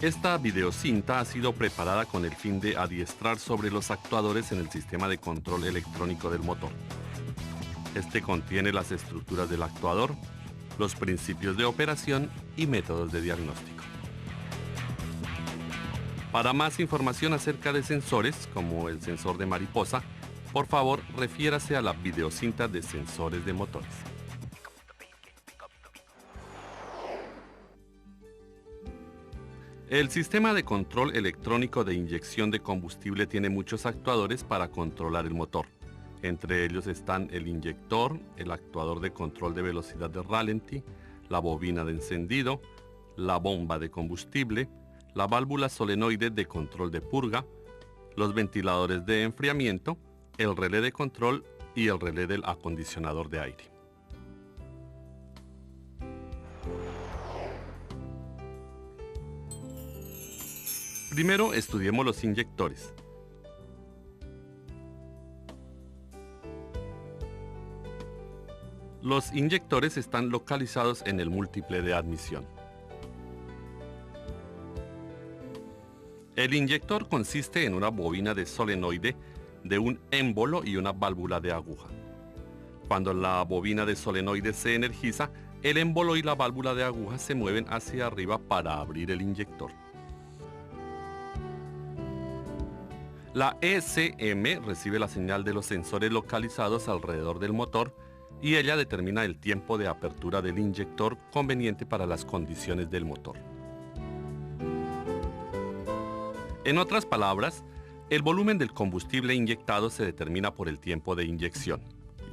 Esta videocinta ha sido preparada con el fin de adiestrar sobre los actuadores en el sistema de control electrónico del motor. Este contiene las estructuras del actuador, los principios de operación y métodos de diagnóstico. Para más información acerca de sensores, como el sensor de mariposa, por favor refiérase a la videocinta de sensores de motores. El sistema de control electrónico de inyección de combustible tiene muchos actuadores para controlar el motor. Entre ellos están el inyector, el actuador de control de velocidad de ralentí, la bobina de encendido, la bomba de combustible, la válvula solenoide de control de purga, los ventiladores de enfriamiento, el relé de control y el relé del acondicionador de aire. Primero estudiemos los inyectores. Los inyectores están localizados en el múltiple de admisión. El inyector consiste en una bobina de solenoide de un émbolo y una válvula de aguja. Cuando la bobina de solenoide se energiza, el émbolo y la válvula de aguja se mueven hacia arriba para abrir el inyector. La ECM recibe la señal de los sensores localizados alrededor del motor y ella determina el tiempo de apertura del inyector conveniente para las condiciones del motor. En otras palabras, el volumen del combustible inyectado se determina por el tiempo de inyección,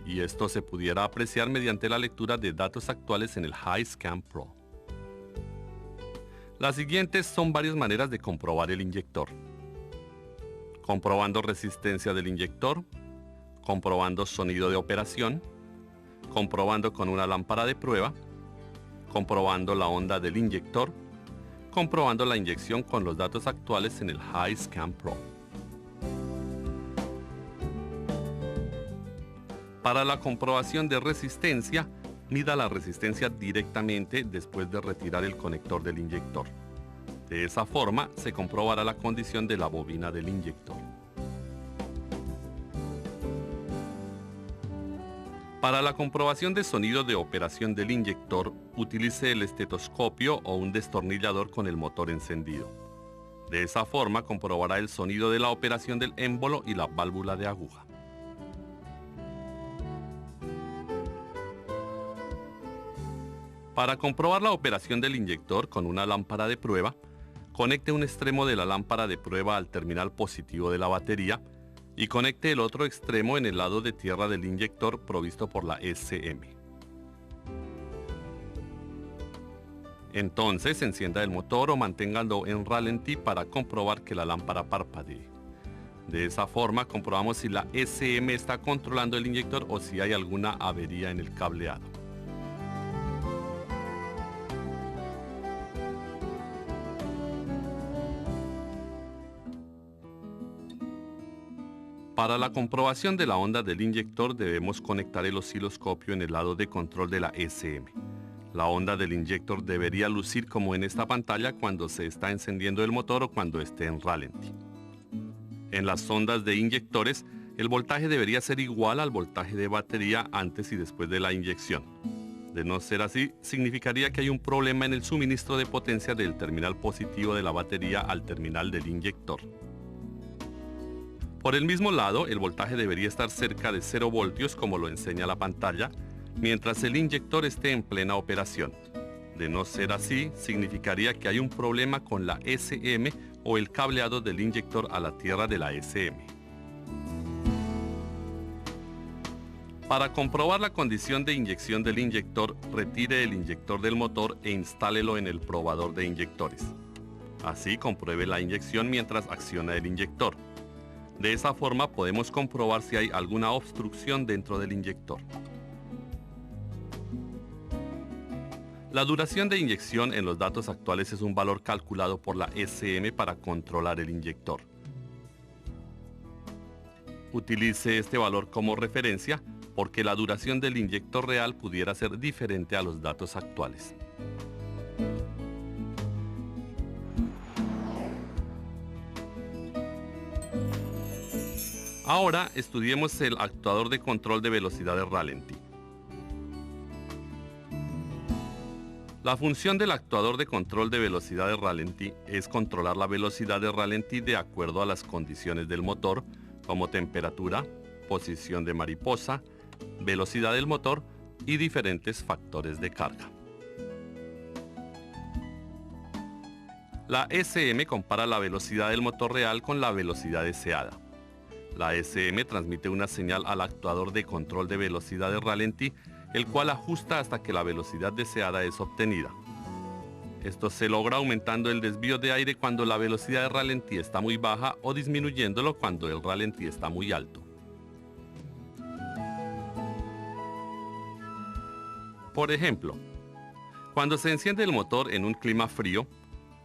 y esto se pudiera apreciar mediante la lectura de datos actuales en el HiScan Pro. Las siguientes son varias maneras de comprobar el inyector: comprobando resistencia del inyector, comprobando sonido de operación, comprobando con una lámpara de prueba, comprobando la onda del inyector, comprobando la inyección con los datos actuales en el HiScan Pro. Para la comprobación de resistencia, mida la resistencia directamente después de retirar el conector del inyector. De esa forma, se comprobará la condición de la bobina del inyector. Para la comprobación de sonido de operación del inyector, utilice el estetoscopio o un destornillador con el motor encendido. De esa forma, comprobará el sonido de la operación del émbolo y la válvula de aguja. Para comprobar la operación del inyector con una lámpara de prueba, conecte un extremo de la lámpara de prueba al terminal positivo de la batería y conecte el otro extremo en el lado de tierra del inyector provisto por la ECM. Entonces encienda el motor o manténgalo en ralentí para comprobar que la lámpara parpadee. De esa forma comprobamos si la ECM está controlando el inyector o si hay alguna avería en el cableado. Para la comprobación de la onda del inyector debemos conectar el osciloscopio en el lado de control de la ECM. La onda del inyector debería lucir como en esta pantalla cuando se está encendiendo el motor o cuando esté en ralentí. En las ondas de inyectores, el voltaje debería ser igual al voltaje de batería antes y después de la inyección. De no ser así, significaría que hay un problema en el suministro de potencia del terminal positivo de la batería al terminal del inyector. Por el mismo lado, el voltaje debería estar cerca de 0 voltios como lo enseña la pantalla, mientras el inyector esté en plena operación. De no ser así, significaría que hay un problema con la ECM o el cableado del inyector a la tierra de la ECM. Para comprobar la condición de inyección del inyector, retire el inyector del motor e instálelo en el probador de inyectores. Así compruebe la inyección mientras acciona el inyector. De esa forma podemos comprobar si hay alguna obstrucción dentro del inyector. La duración de inyección en los datos actuales es un valor calculado por la ECM para controlar el inyector. Utilice este valor como referencia porque la duración del inyector real pudiera ser diferente a los datos actuales. Ahora estudiemos el actuador de control de velocidad de ralentí. La función del actuador de control de velocidad de ralentí es controlar la velocidad de ralentí de acuerdo a las condiciones del motor, como temperatura, posición de mariposa, velocidad del motor y diferentes factores de carga. La SM compara la velocidad del motor real con la velocidad deseada. La SM transmite una señal al actuador de control de velocidad de ralentí, el cual ajusta hasta que la velocidad deseada es obtenida. Esto se logra aumentando el desvío de aire cuando la velocidad de ralentí está muy baja o disminuyéndolo cuando el ralentí está muy alto. Por ejemplo, cuando se enciende el motor en un clima frío,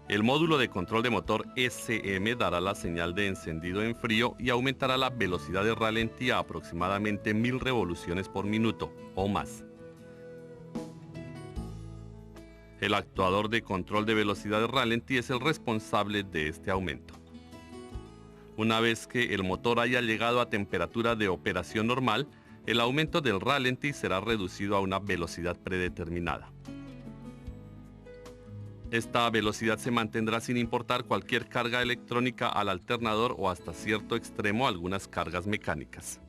el módulo de control de motor SM dará la señal de encendido en frío y aumentará la velocidad de ralentí a aproximadamente 1000 revoluciones por minuto o más. El actuador de control de velocidad de ralentí es el responsable de este aumento. Una vez que el motor haya llegado a temperatura de operación normal, el aumento del ralentí será reducido a una velocidad predeterminada. Esta velocidad se mantendrá sin importar cualquier carga electrónica al alternador o hasta cierto extremo algunas cargas mecánicas.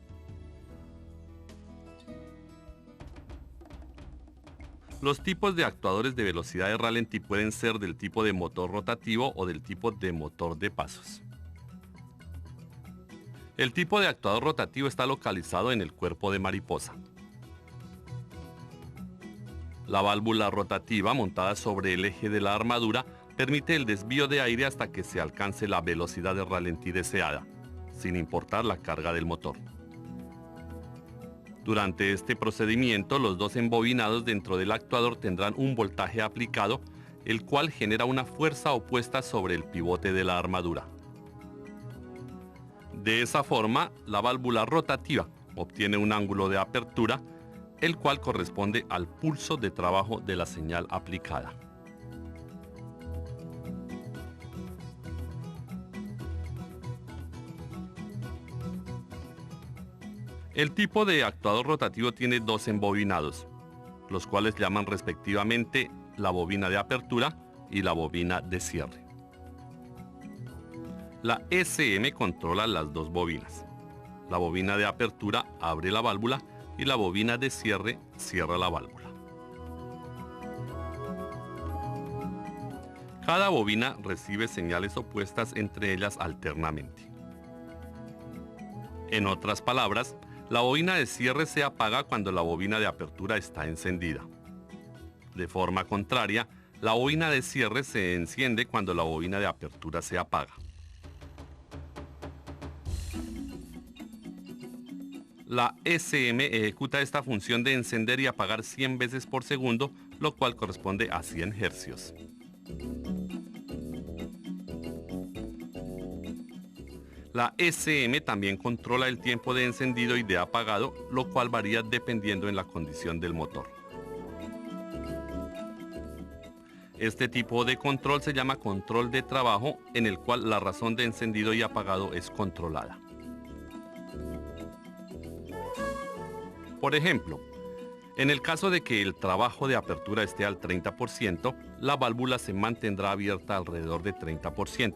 Los tipos de actuadores de velocidad de ralentí pueden ser del tipo de motor rotativo o del tipo de motor de pasos. El tipo de actuador rotativo está localizado en el cuerpo de mariposa. La válvula rotativa montada sobre el eje de la armadura permite el desvío de aire hasta que se alcance la velocidad de ralentí deseada, sin importar la carga del motor. Durante este procedimiento, los dos embobinados dentro del actuador tendrán un voltaje aplicado, el cual genera una fuerza opuesta sobre el pivote de la armadura. De esa forma, la válvula rotativa obtiene un ángulo de apertura, el cual corresponde al pulso de trabajo de la señal aplicada. El tipo de actuador rotativo tiene dos embobinados, los cuales llaman respectivamente la bobina de apertura y la bobina de cierre. La SM controla las dos bobinas. La bobina de apertura abre la válvula y la bobina de cierre cierra la válvula. Cada bobina recibe señales opuestas entre ellas alternamente. En otras palabras, la bobina de cierre se apaga cuando la bobina de apertura está encendida. De forma contraria, la bobina de cierre se enciende cuando la bobina de apertura se apaga. La SM ejecuta esta función de encender y apagar 100 veces por segundo, lo cual corresponde a 100 hercios. La SM también controla el tiempo de encendido y de apagado, lo cual varía dependiendo en la condición del motor. Este tipo de control se llama control de trabajo, en el cual la razón de encendido y apagado es controlada. Por ejemplo, en el caso de que el trabajo de apertura esté al 30%, la válvula se mantendrá abierta alrededor de 30%.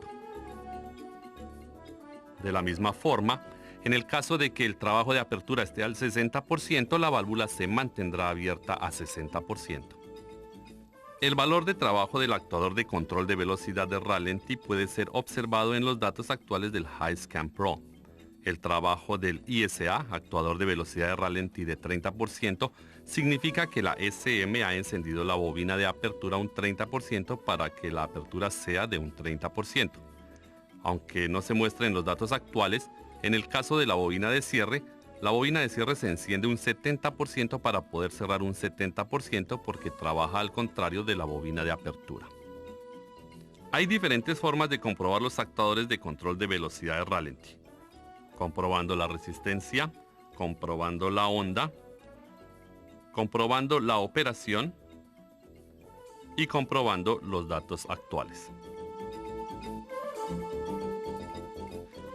De la misma forma, en el caso de que el trabajo de apertura esté al 60%, la válvula se mantendrá abierta a 60%. El valor de trabajo del actuador de control de velocidad de ralentí puede ser observado en los datos actuales del HiScan Pro. El trabajo del ISA, actuador de velocidad de ralentí de 30%, significa que la SM ha encendido la bobina de apertura un 30% para que la apertura sea de un 30%. Aunque no se muestra en los datos actuales, en el caso de la bobina de cierre se enciende un 70% para poder cerrar un 70% porque trabaja al contrario de la bobina de apertura. Hay diferentes formas de comprobar los actuadores de control de velocidad de ralentí: comprobando la resistencia, comprobando la onda, comprobando la operación y comprobando los datos actuales.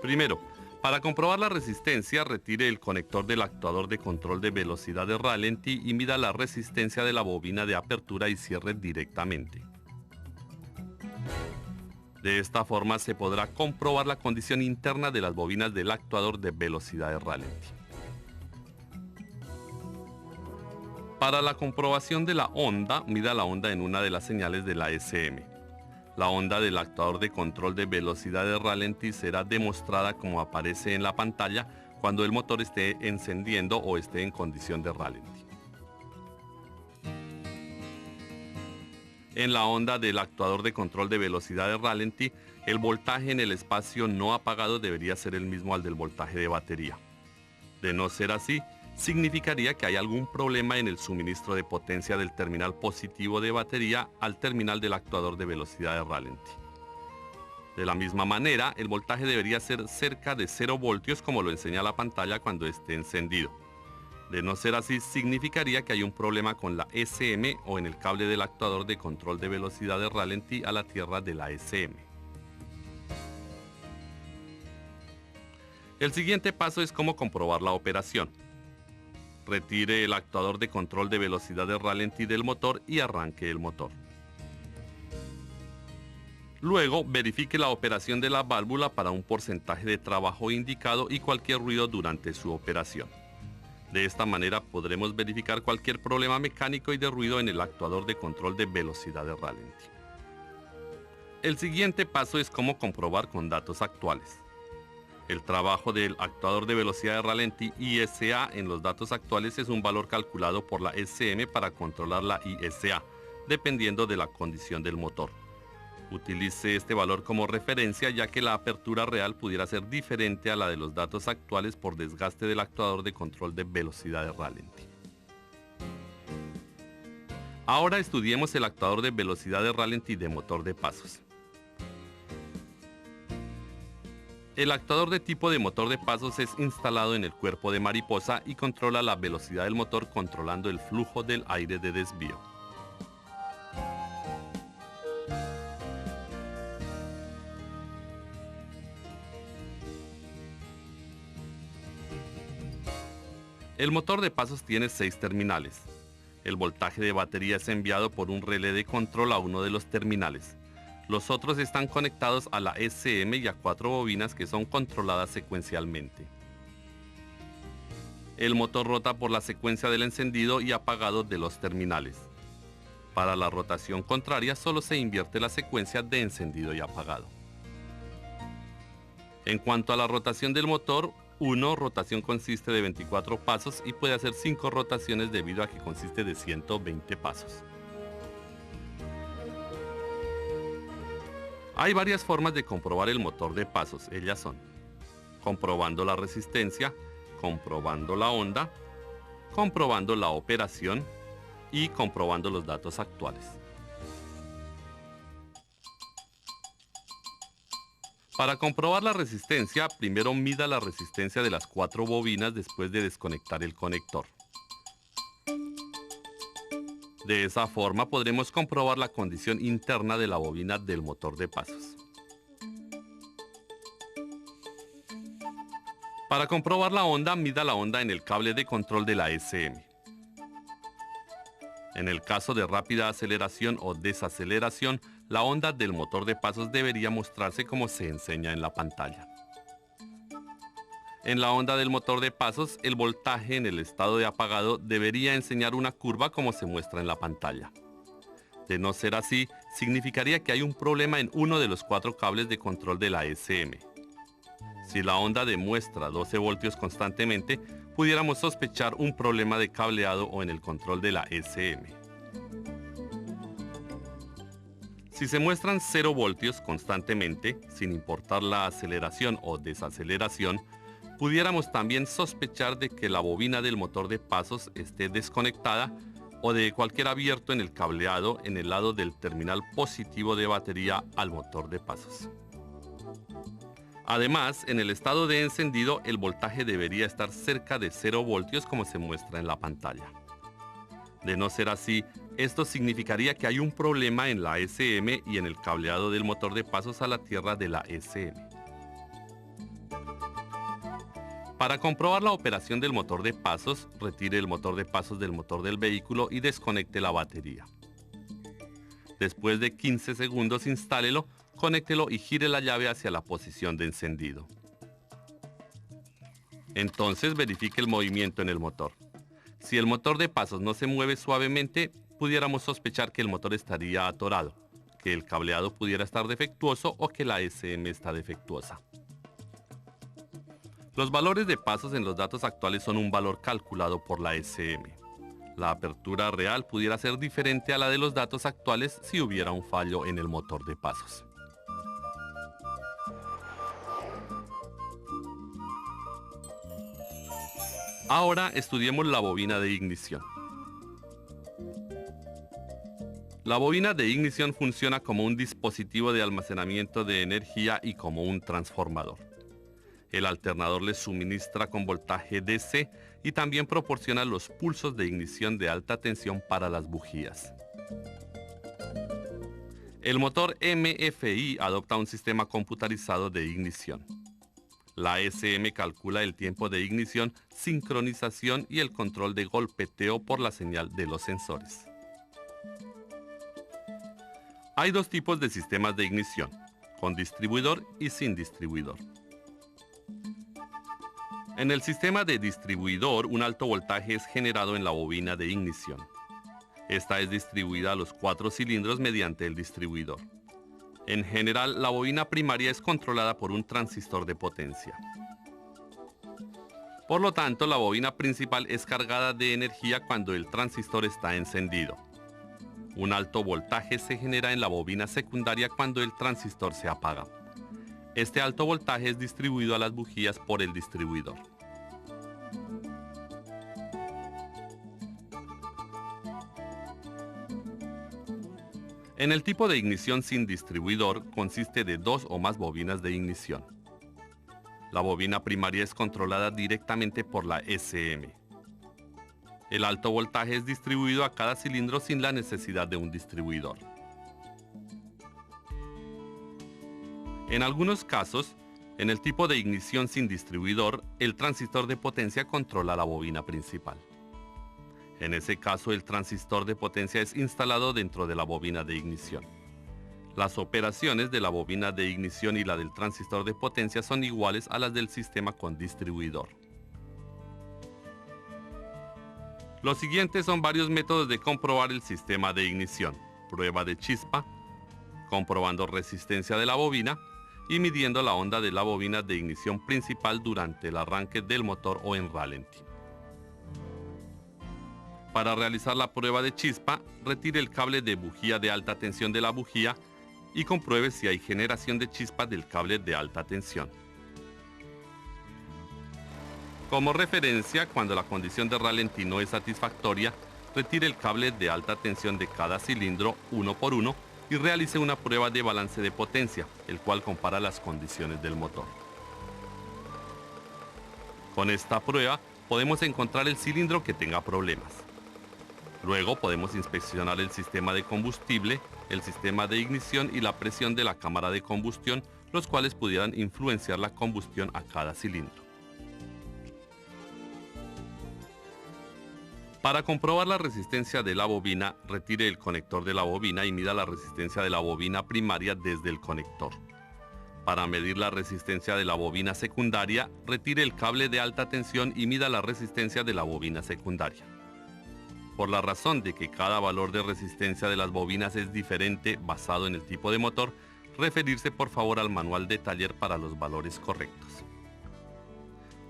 Primero, Para comprobar la resistencia, retire el conector del actuador de control de velocidad de ralentí y mida la resistencia de la bobina de apertura y cierre directamente. De esta forma se podrá comprobar la condición interna de las bobinas del actuador de velocidad de ralentí. Para la comprobación de la onda, mida la onda en una de las señales de la SM. La onda del actuador de control de velocidad de ralentí será demostrada como aparece en la pantalla cuando el motor esté encendiendo o esté en condición de ralentí. En la onda del actuador de control de velocidad de ralentí, el voltaje en el espacio no apagado debería ser el mismo al del voltaje de batería. De no ser así, significaría que hay algún problema en el suministro de potencia del terminal positivo de batería al terminal del actuador de velocidad de ralentí. De la misma manera, el voltaje debería ser cerca de 0 voltios como lo enseña la pantalla cuando esté encendido. De no ser así, significaría que hay un problema con la SM o en el cable del actuador de control de velocidad de ralentí a la tierra de la SM. El siguiente paso es cómo comprobar la operación. Retire el actuador de control de velocidad de ralentí del motor y arranque el motor. Luego, verifique la operación de la válvula para un porcentaje de trabajo indicado y cualquier ruido durante su operación. De esta manera podremos verificar cualquier problema mecánico y de ruido en el actuador de control de velocidad de ralentí. El siguiente paso es cómo comprobar con datos actuales. El trabajo del actuador de velocidad de ralentí ISA en los datos actuales es un valor calculado por la SM para controlar la ISA, dependiendo de la condición del motor. Utilice este valor como referencia ya que la apertura real pudiera ser diferente a la de los datos actuales por desgaste del actuador de control de velocidad de ralentí. Ahora estudiemos el actuador de velocidad de ralentí de motor de pasos. El actuador de tipo de motor de pasos es instalado en el cuerpo de mariposa y controla la velocidad del motor controlando el flujo del aire de desvío. El motor de pasos tiene 6 terminales. El voltaje de batería es enviado por un relé de control a uno de los terminales. Los otros están conectados a la SM y a 4 bobinas que son controladas secuencialmente. El motor rota por la secuencia del encendido y apagado de los terminales. Para la rotación contraria solo se invierte la secuencia de encendido y apagado. En cuanto a la rotación del motor, rotación consiste de 24 pasos y puede hacer 5 rotaciones debido a que consiste de 120 pasos. Hay varias formas de comprobar el motor de pasos. Ellas son comprobando la resistencia, comprobando la onda, comprobando la operación y comprobando los datos actuales. Para comprobar la resistencia, primero mida la resistencia de las 4 bobinas después de desconectar el conector. De esa forma podremos comprobar la condición interna de la bobina del motor de pasos. Para comprobar la onda, mida la onda en el cable de control de la SM. En el caso de rápida aceleración o desaceleración, la onda del motor de pasos debería mostrarse como se enseña en la pantalla. En la onda del motor de pasos, el voltaje en el estado de apagado debería enseñar una curva como se muestra en la pantalla. De no ser así, significaría que hay un problema en uno de los 4 cables de control de la SM. Si la onda demuestra 12 voltios constantemente, pudiéramos sospechar un problema de cableado o en el control de la SM. Si se muestran 0 voltios constantemente, sin importar la aceleración o desaceleración, pudiéramos también sospechar de que la bobina del motor de pasos esté desconectada o de cualquier abierto en el cableado en el lado del terminal positivo de batería al motor de pasos. Además, en el estado de encendido, el voltaje debería estar cerca de 0 voltios como se muestra en la pantalla. De no ser así, esto significaría que hay un problema en la SM y en el cableado del motor de pasos a la tierra de la SM. Para comprobar la operación del motor de pasos, retire el motor de pasos del motor del vehículo y desconecte la batería. Después de 15 segundos, instálelo, conéctelo y gire la llave hacia la posición de encendido. Entonces verifique el movimiento en el motor. Si el motor de pasos no se mueve suavemente, pudiéramos sospechar que el motor estaría atorado, que el cableado pudiera estar defectuoso o que la SM está defectuosa. Los valores de pasos en los datos actuales son un valor calculado por la SM. La apertura real pudiera ser diferente a la de los datos actuales si hubiera un fallo en el motor de pasos. Ahora estudiemos la bobina de ignición. La bobina de ignición funciona como un dispositivo de almacenamiento de energía y como un transformador. El alternador le suministra con voltaje DC y también proporciona los pulsos de ignición de alta tensión para las bujías. El motor MFI adopta un sistema computarizado de ignición. La SM calcula el tiempo de ignición, sincronización y el control de golpeteo por la señal de los sensores. Hay dos tipos de sistemas de ignición, con distribuidor y sin distribuidor. En el sistema de distribuidor, un alto voltaje es generado en la bobina de ignición. Esta es distribuida a los 4 cilindros mediante el distribuidor. En general, la bobina primaria es controlada por un transistor de potencia. Por lo tanto, la bobina principal es cargada de energía cuando el transistor está encendido. Un alto voltaje se genera en la bobina secundaria cuando el transistor se apaga. Este alto voltaje es distribuido a las bujías por el distribuidor. En el tipo de ignición sin distribuidor consiste de 2 o más bobinas de ignición. La bobina primaria es controlada directamente por la SM. El alto voltaje es distribuido a cada cilindro sin la necesidad de un distribuidor. En algunos casos, en el tipo de ignición sin distribuidor, el transistor de potencia controla la bobina principal. En ese caso, el transistor de potencia es instalado dentro de la bobina de ignición. Las operaciones de la bobina de ignición y la del transistor de potencia son iguales a las del sistema con distribuidor. Los siguientes son varios métodos de comprobar el sistema de ignición: prueba de chispa, comprobando resistencia de la bobina y midiendo la onda de la bobina de ignición principal durante el arranque del motor o en ralentí. Para realizar la prueba de chispa, retire el cable de bujía de alta tensión de la bujía y compruebe si hay generación de chispas del cable de alta tensión. Como referencia, cuando la condición de ralentí no es satisfactoria, retire el cable de alta tensión de cada cilindro uno por uno y realice una prueba de balance de potencia, el cual compara las condiciones del motor. Con esta prueba podemos encontrar el cilindro que tenga problemas. Luego podemos inspeccionar el sistema de combustible, el sistema de ignición y la presión de la cámara de combustión, los cuales pudieran influenciar la combustión a cada cilindro. Para comprobar la resistencia de la bobina, retire el conector de la bobina y mida la resistencia de la bobina primaria desde el conector. Para medir la resistencia de la bobina secundaria, retire el cable de alta tensión y mida la resistencia de la bobina secundaria. Por la razón de que cada valor de resistencia de las bobinas es diferente basado en el tipo de motor, referirse por favor al manual de taller para los valores correctos.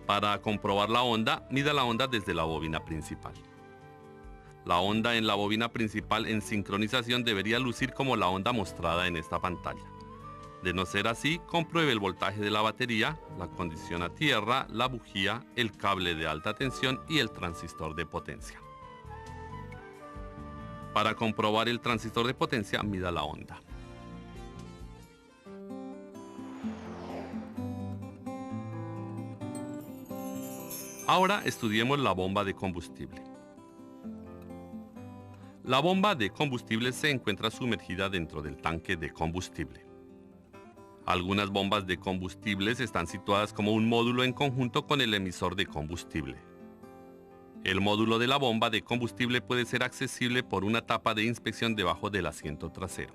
Para comprobar la onda, mida la onda desde la bobina principal. La onda en la bobina principal en sincronización debería lucir como la onda mostrada en esta pantalla. De no ser así, compruebe el voltaje de la batería, la condición a tierra, la bujía, el cable de alta tensión y el transistor de potencia. Para comprobar el transistor de potencia, mida la onda. Ahora estudiemos la bomba de combustible. La bomba de combustible se encuentra sumergida dentro del tanque de combustible. Algunas bombas de combustibles están situadas como un módulo en conjunto con el emisor de combustible. El módulo de la bomba de combustible puede ser accesible por una tapa de inspección debajo del asiento trasero.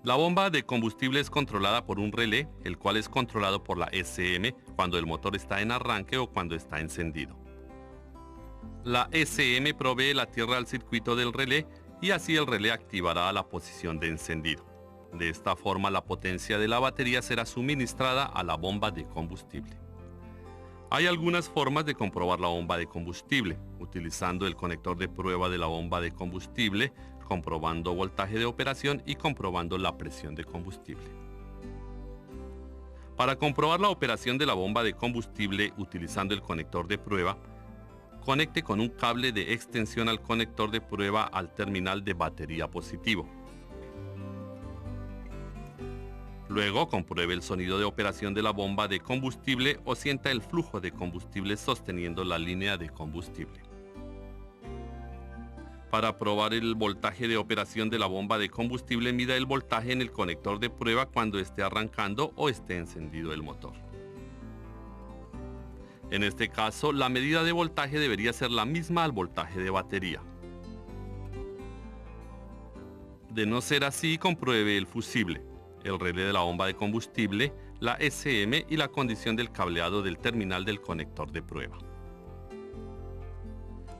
La bomba de combustible es controlada por un relé, el cual es controlado por la SM cuando el motor está en arranque o cuando está encendido. La SM provee la tierra al circuito del relé y así el relé activará la posición de encendido. De esta forma, la potencia de la batería será suministrada a la bomba de combustible. Hay algunas formas de comprobar la bomba de combustible, utilizando el conector de prueba de la bomba de combustible, comprobando voltaje de operación y comprobando la presión de combustible. Para comprobar la operación de la bomba de combustible utilizando el conector de prueba, conecte con un cable de extensión al conector de prueba al terminal de batería positivo. Luego compruebe el sonido de operación de la bomba de combustible o sienta el flujo de combustible sosteniendo la línea de combustible. Para probar el voltaje de operación de la bomba de combustible, mida el voltaje en el conector de prueba cuando esté arrancando o esté encendido el motor. En este caso, la medida de voltaje debería ser la misma al voltaje de batería. De no ser así, compruebe el fusible, el relé de la bomba de combustible, la SM y la condición del cableado del terminal del conector de prueba.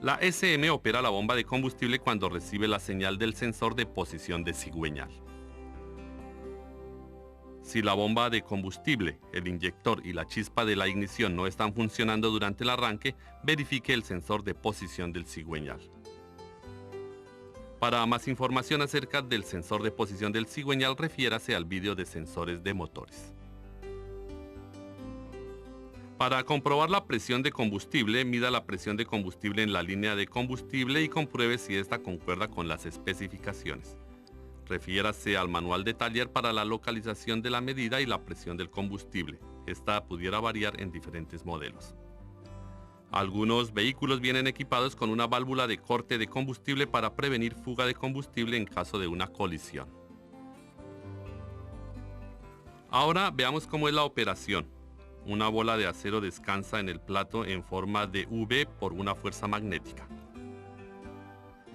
La SM opera la bomba de combustible cuando recibe la señal del sensor de posición de cigüeñal. Si la bomba de combustible, el inyector y la chispa de la ignición no están funcionando durante el arranque, verifique el sensor de posición del cigüeñal. Para más información acerca del sensor de posición del cigüeñal, refiérase al vídeo de sensores de motores. Para comprobar la presión de combustible, mida la presión de combustible en la línea de combustible y compruebe si esta concuerda con las especificaciones. Refiérase al manual de taller para la localización de la medida y la presión del combustible. Esta pudiera variar en diferentes modelos. Algunos vehículos vienen equipados con una válvula de corte de combustible para prevenir fuga de combustible en caso de una colisión. Ahora veamos cómo es la operación. Una bola de acero descansa en el plato en forma de V por una fuerza magnética.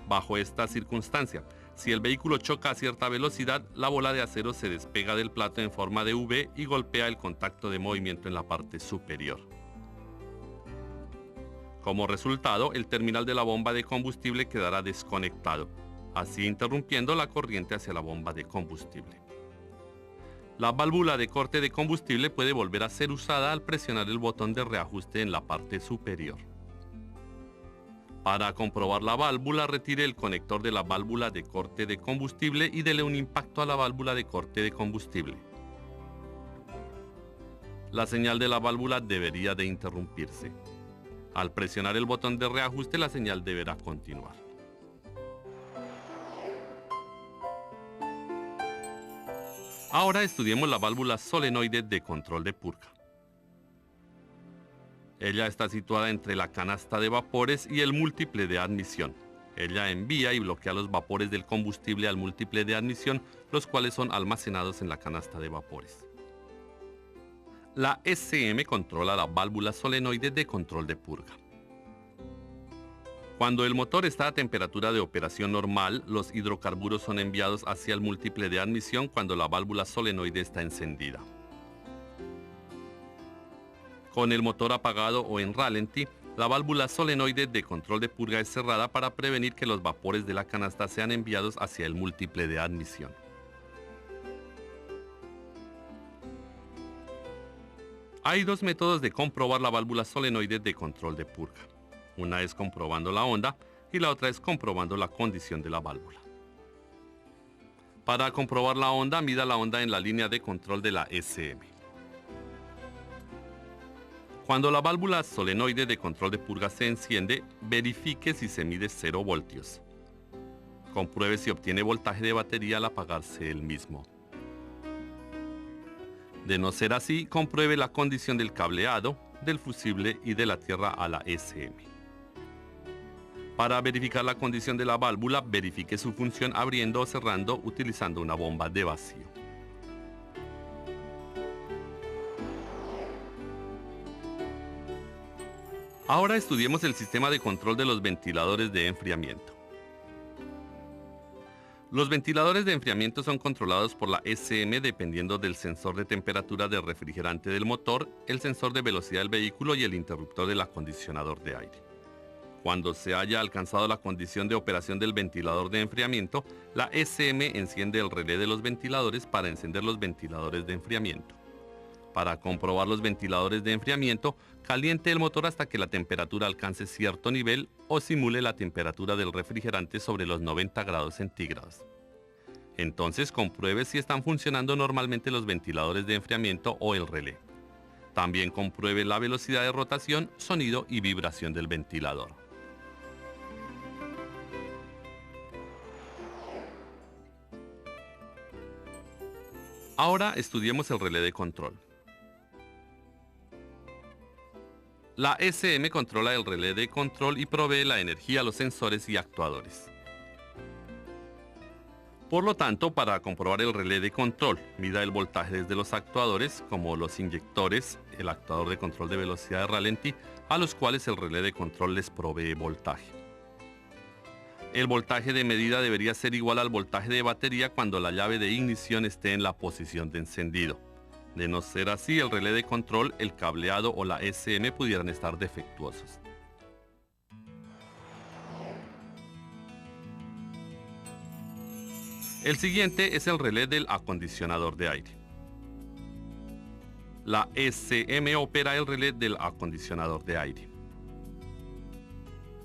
Bajo esta circunstancia, si el vehículo choca a cierta velocidad, la bola de acero se despega del plato en forma de V y golpea el contacto de movimiento en la parte superior. Como resultado, el terminal de la bomba de combustible quedará desconectado, así interrumpiendo la corriente hacia la bomba de combustible. La válvula de corte de combustible puede volver a ser usada al presionar el botón de reajuste en la parte superior. Para comprobar la válvula, retire el conector de la válvula de corte de combustible y dele un impacto a la válvula de corte de combustible. La señal de la válvula debería de interrumpirse. Al presionar el botón de reajuste, la señal deberá continuar. Ahora estudiemos la válvula solenoide de control de purga. Ella está situada entre la canasta de vapores y el múltiple de admisión. Ella envía y bloquea los vapores del combustible al múltiple de admisión, los cuales son almacenados en la canasta de vapores. La SM controla la válvula solenoide de control de purga. Cuando el motor está a temperatura de operación normal, los hidrocarburos son enviados hacia el múltiple de admisión cuando la válvula solenoide está encendida. Con el motor apagado o en ralentí, la válvula solenoide de control de purga es cerrada para prevenir que los vapores de la canasta sean enviados hacia el múltiple de admisión. Hay dos métodos de comprobar la válvula solenoide de control de purga. Una es comprobando la onda y la otra es comprobando la condición de la válvula. Para comprobar la onda, mida la onda en la línea de control de la SM. Cuando la válvula solenoide de control de purga se enciende, verifique si se mide 0 voltios. Compruebe si obtiene voltaje de batería al apagarse el mismo. De no ser así, compruebe la condición del cableado, del fusible y de la tierra a la SM. Para verificar la condición de la válvula, verifique su función abriendo o cerrando utilizando una bomba de vacío. Ahora estudiemos el sistema de control de los ventiladores de enfriamiento. Los ventiladores de enfriamiento son controlados por la SM dependiendo del sensor de temperatura del refrigerante del motor, el sensor de velocidad del vehículo y el interruptor del acondicionador de aire. Cuando se haya alcanzado la condición de operación del ventilador de enfriamiento, la SM enciende el relé de los ventiladores para encender los ventiladores de enfriamiento. Para comprobar los ventiladores de enfriamiento, caliente el motor hasta que la temperatura alcance cierto nivel o simule la temperatura del refrigerante sobre los 90 grados centígrados. Entonces compruebe si están funcionando normalmente los ventiladores de enfriamiento o el relé. También compruebe la velocidad de rotación, sonido y vibración del ventilador. Ahora estudiemos el relé de control. La SM controla el relé de control y provee la energía a los sensores y actuadores. Por lo tanto, para comprobar el relé de control, mida el voltaje desde los actuadores, como los inyectores, el actuador de control de velocidad de ralentí, a los cuales el relé de control les provee voltaje. El voltaje de medida debería ser igual al voltaje de batería cuando la llave de ignición esté en la posición de encendido. De no ser así, el relé de control, el cableado o la SM pudieran estar defectuosos. El siguiente es el relé del acondicionador de aire. La SM opera el relé del acondicionador de aire.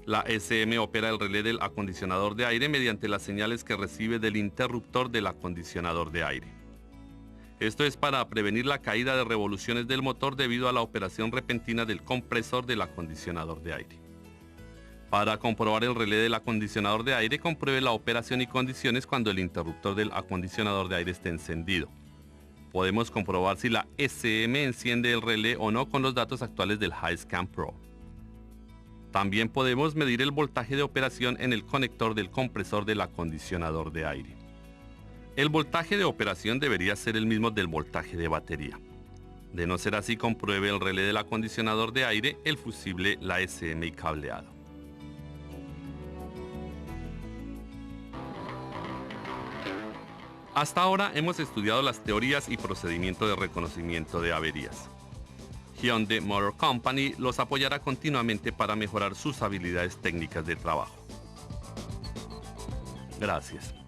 La SM opera el relé del acondicionador de aire mediante las señales que recibe del interruptor del acondicionador de aire. Esto es para prevenir la caída de revoluciones del motor debido a la operación repentina del compresor del acondicionador de aire. Para comprobar el relé del acondicionador de aire, compruebe la operación y condiciones cuando el interruptor del acondicionador de aire esté encendido. Podemos comprobar si la SM enciende el relé o no con los datos actuales del HiScan Pro. También podemos medir el voltaje de operación en el conector del compresor del acondicionador de aire. El voltaje de operación debería ser el mismo del voltaje de batería. De no ser así, compruebe el relé del acondicionador de aire, el fusible, la SM y cableado. Hasta ahora hemos estudiado las teorías y procedimientos de reconocimiento de averías. Hyundai Motor Company los apoyará continuamente para mejorar sus habilidades técnicas de trabajo. Gracias.